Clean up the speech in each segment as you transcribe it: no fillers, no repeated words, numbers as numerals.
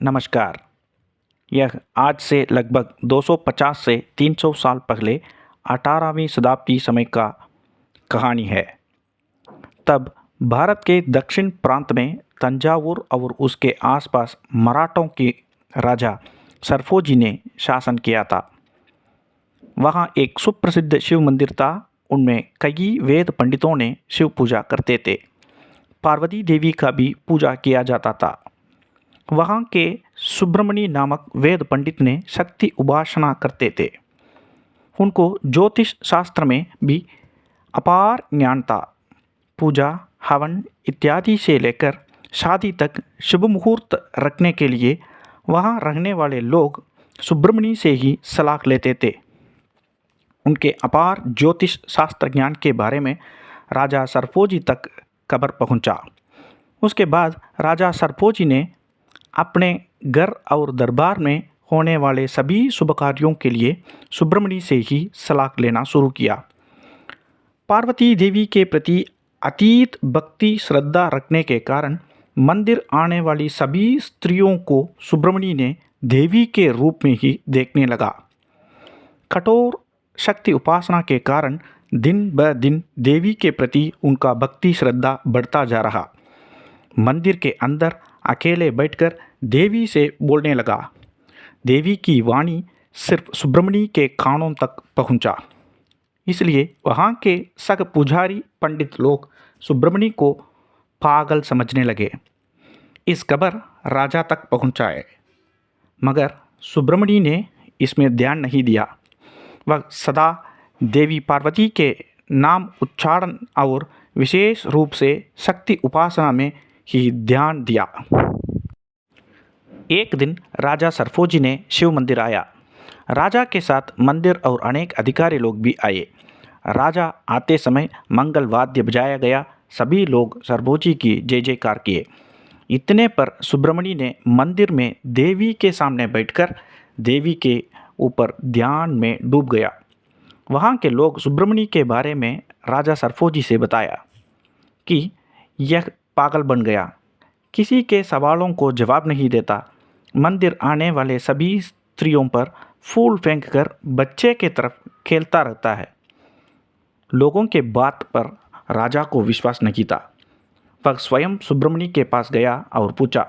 नमस्कार। यह आज से लगभग 250 से 300 साल पहले 18वीं शताब्दी समय का कहानी है। तब भारत के दक्षिण प्रांत में तंजावुर और उसके आसपास मराठों के राजा सरफोजी ने शासन किया था। वहाँ एक सुप्रसिद्ध शिव मंदिर था। उनमें कई वेद पंडितों ने शिव पूजा करते थे। पार्वती देवी का भी पूजा किया जाता था। वहाँ के सुब्रमणी नामक वेद पंडित ने शक्ति उपासना करते थे। उनको ज्योतिष शास्त्र में भी अपार ज्ञान था। पूजा, हवन इत्यादि से लेकर शादी तक शुभ मुहूर्त रखने के लिए वहाँ रहने वाले लोग सुब्रमणी से ही सलाह लेते थे। उनके अपार ज्योतिष शास्त्र ज्ञान के बारे में राजा सरफोजी तक खबर पहुँचा। उसके बाद राजा सरफोजी ने अपने घर और दरबार में होने वाले सभी शुभ कार्यों के लिए सुब्रमणी से ही सलाह लेना शुरू किया। पार्वती देवी के प्रति अतीत भक्ति श्रद्धा रखने के कारण मंदिर आने वाली सभी स्त्रियों को सुब्रमणी ने देवी के रूप में ही देखने लगा। कठोर शक्ति उपासना के कारण दिन ब दिन देवी के प्रति उनका भक्ति श्रद्धा बढ़ता जा रहा। मंदिर के अंदर अकेले बैठकर देवी से बोलने लगा। देवी की वाणी सिर्फ सुब्रमणी के कानों तक पहुंचा। इसलिए वहाँ के सग पुजारी पंडित लोग सुब्रमणी को पागल समझने लगे। इस खबर राजा तक पहुँचाए, मगर सुब्रमणी ने इसमें ध्यान नहीं दिया। वह सदा देवी पार्वती के नाम उच्चारण और विशेष रूप से शक्ति उपासना में ही ध्यान दिया। एक दिन राजा सरफोजी ने शिव मंदिर आया। राजा के साथ मंदिर और अनेक अधिकारी लोग भी आए। राजा आते समय मंगल वाद्य बजाया गया। सभी लोग सरफोजी की जय जयकार किए। इतने पर सुब्रमणी ने मंदिर में देवी के सामने बैठकर देवी के ऊपर ध्यान में डूब गया। वहाँ के लोग सुब्रमणी के बारे में राजा सरफोजी से बताया कि यह पागल बन गया, किसी के सवालों को जवाब नहीं देता, मंदिर आने वाले सभी स्त्रियों पर फूल फेंककर बच्चे के तरफ खेलता रहता है। लोगों के बात पर राजा को विश्वास नहीं था। वह स्वयं सुब्रमणी के पास गया और पूछा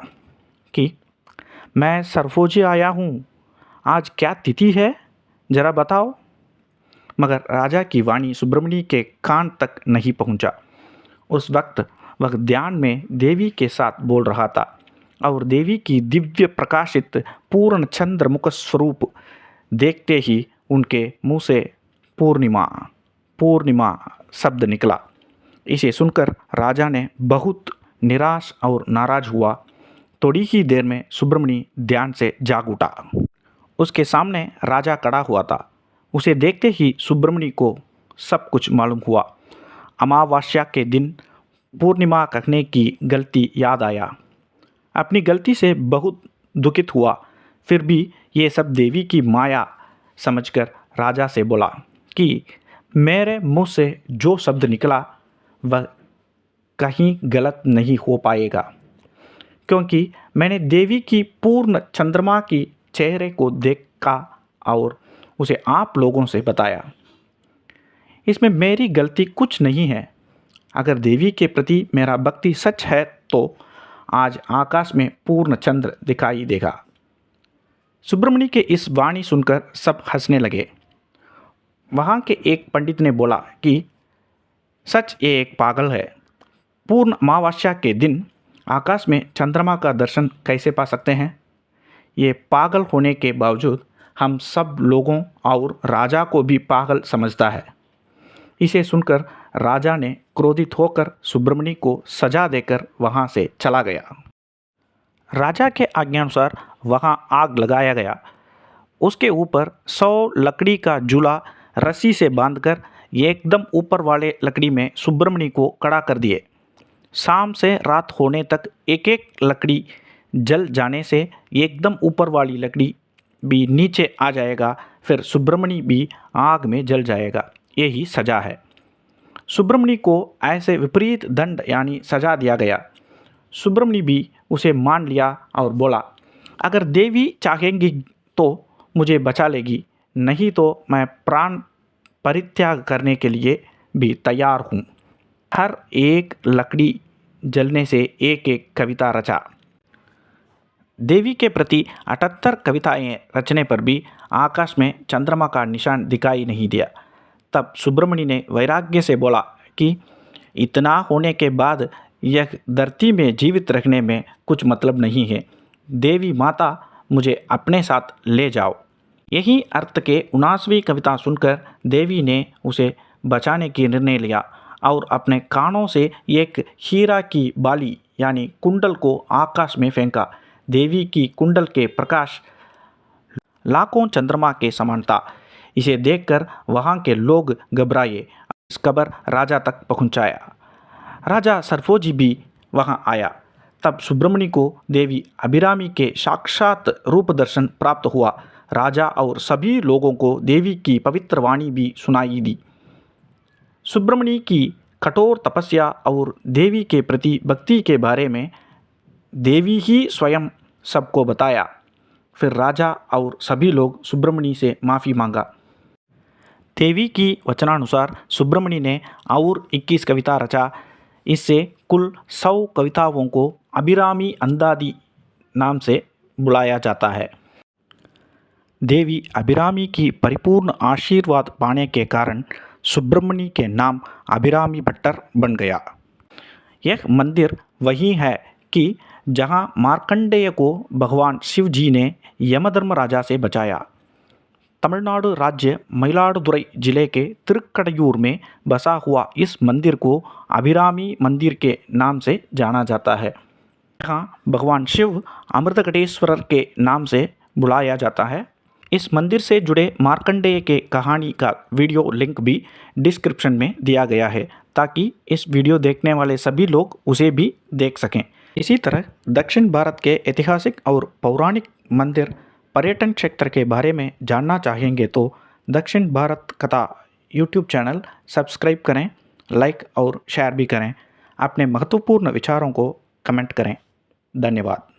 कि मैं सरफोजी आया हूँ, आज क्या तिथि है, जरा बताओ। मगर राजा की वाणी सुब्रमणी के कान तक नहीं पहुँचा। उस वक्त वह ध्यान में देवी के साथ बोल रहा था और देवी की दिव्य प्रकाशित पूर्ण चंद्र मुख स्वरूप देखते ही उनके मुंह से पूर्णिमा पूर्णिमा शब्द निकला। इसे सुनकर राजा ने बहुत निराश और नाराज हुआ। थोड़ी ही देर में सुब्रमणी ध्यान से जाग उठा। उसके सामने राजा खड़ा हुआ था। उसे देखते ही सुब्रमणी को सब कुछ मालूम हुआ। अमावस्या के दिन पूर्णिमा कहने की गलती याद आया। अपनी गलती से बहुत दुखित हुआ। फिर भी ये सब देवी की माया समझकर राजा से बोला कि मेरे मुंह से जो शब्द निकला वह कहीं गलत नहीं हो पाएगा, क्योंकि मैंने देवी की पूर्ण चंद्रमा की चेहरे को देखा और उसे आप लोगों से बताया। इसमें मेरी गलती कुछ नहीं है। अगर देवी के प्रति मेरा भक्ति सच है तो आज आकाश में पूर्ण चंद्र दिखाई देगा। सुब्रमणी के इस वाणी सुनकर सब हंसने लगे। वहाँ के एक पंडित ने बोला कि सच ये एक पागल है। पूर्ण अमावस्या के दिन आकाश में चंद्रमा का दर्शन कैसे पा सकते हैं? ये पागल होने के बावजूद हम सब लोगों और राजा को भी पागल समझता है। इसे सुनकर राजा ने क्रोधित होकर सुब्रमणी को सजा देकर वहाँ से चला गया। राजा के आज्ञानुसार वहाँ आग लगाया गया। उसके ऊपर 100 लकड़ी का झूला रस्सी से बांधकर एकदम ऊपर वाले लकड़ी में सुब्रमणी को खड़ा कर दिए। शाम से रात होने तक एक एक लकड़ी जल जाने से एकदम ऊपर वाली लकड़ी भी नीचे आ जाएगा। फिर सुब्रमणी भी आग में जल जाएगा। यही सजा है। सुब्रमणी को ऐसे विपरीत दंड यानी सजा दिया गया। सुब्रमणी भी उसे मान लिया और बोला, अगर देवी चाहेंगी तो मुझे बचा लेगी, नहीं तो मैं प्राण परित्याग करने के लिए भी तैयार हूँ। हर एक लकड़ी जलने से एक एक कविता रचा। देवी के प्रति 78 कविताएं रचने पर भी आकाश में चंद्रमा का निशान दिखाई नहीं दिया। तब सुब्रमण्य ने वैराग्य से बोला कि इतना होने के बाद यह धरती में जीवित रखने में कुछ मतलब नहीं है। देवी माता, मुझे अपने साथ ले जाओ। यही अर्थ के 79वीं कविता सुनकर देवी ने उसे बचाने की निर्णय लिया और अपने कानों से एक हीरा की बाली यानी कुंडल को आकाश में फेंका। देवी की कुंडल के प्रकाश लाखों चंद्रमा के समान था। इसे देखकर वहाँ के लोग घबराए। इस खबर राजा तक पहुँचाया। राजा सरफोजी भी वहाँ आया। तब सुब्रमण्य को देवी अभिरामी के साक्षात रूप दर्शन प्राप्त हुआ। राजा और सभी लोगों को देवी की पवित्र वाणी भी सुनाई दी। सुब्रमण्य की कठोर तपस्या और देवी के प्रति भक्ति के बारे में देवी ही स्वयं सबको बताया। फिर राजा और सभी लोग सुब्रमण्य से माफ़ी मांगा। देवी की वचनानुसार सुब्रमण्य ने और 21 कविता रचा। इससे कुल 100 कविताओं को अभिरामी अंदादी नाम से बुलाया जाता है। देवी अभिरामी की परिपूर्ण आशीर्वाद पाने के कारण सुब्रमण्य के नाम अभिरामी भट्टर बन गया। यह मंदिर वही है कि जहां मार्कंडेय को भगवान शिव जी ने यमधर्मराजा से बचाया। तमिलनाडु राज्य मयिलादुथुराई जिले के तिरुक्कड़यूर में बसा हुआ इस मंदिर को अभिरामी मंदिर के नाम से जाना जाता है। यहाँ भगवान शिव अमृतकटेश्वरर के नाम से बुलाया जाता है। इस मंदिर से जुड़े मार्कंडेय के कहानी का वीडियो लिंक भी डिस्क्रिप्शन में दिया गया है, ताकि इस वीडियो देखने वाले सभी लोग उसे भी देख सकें। इसी तरह दक्षिण भारत के ऐतिहासिक और पौराणिक मंदिर पर्यटन क्षेत्र के बारे में जानना चाहेंगे तो दक्षिण भारत कथा यूट्यूब चैनल सब्सक्राइब करें, लाइक और शेयर भी करें। अपने महत्वपूर्ण विचारों को कमेंट करें। धन्यवाद।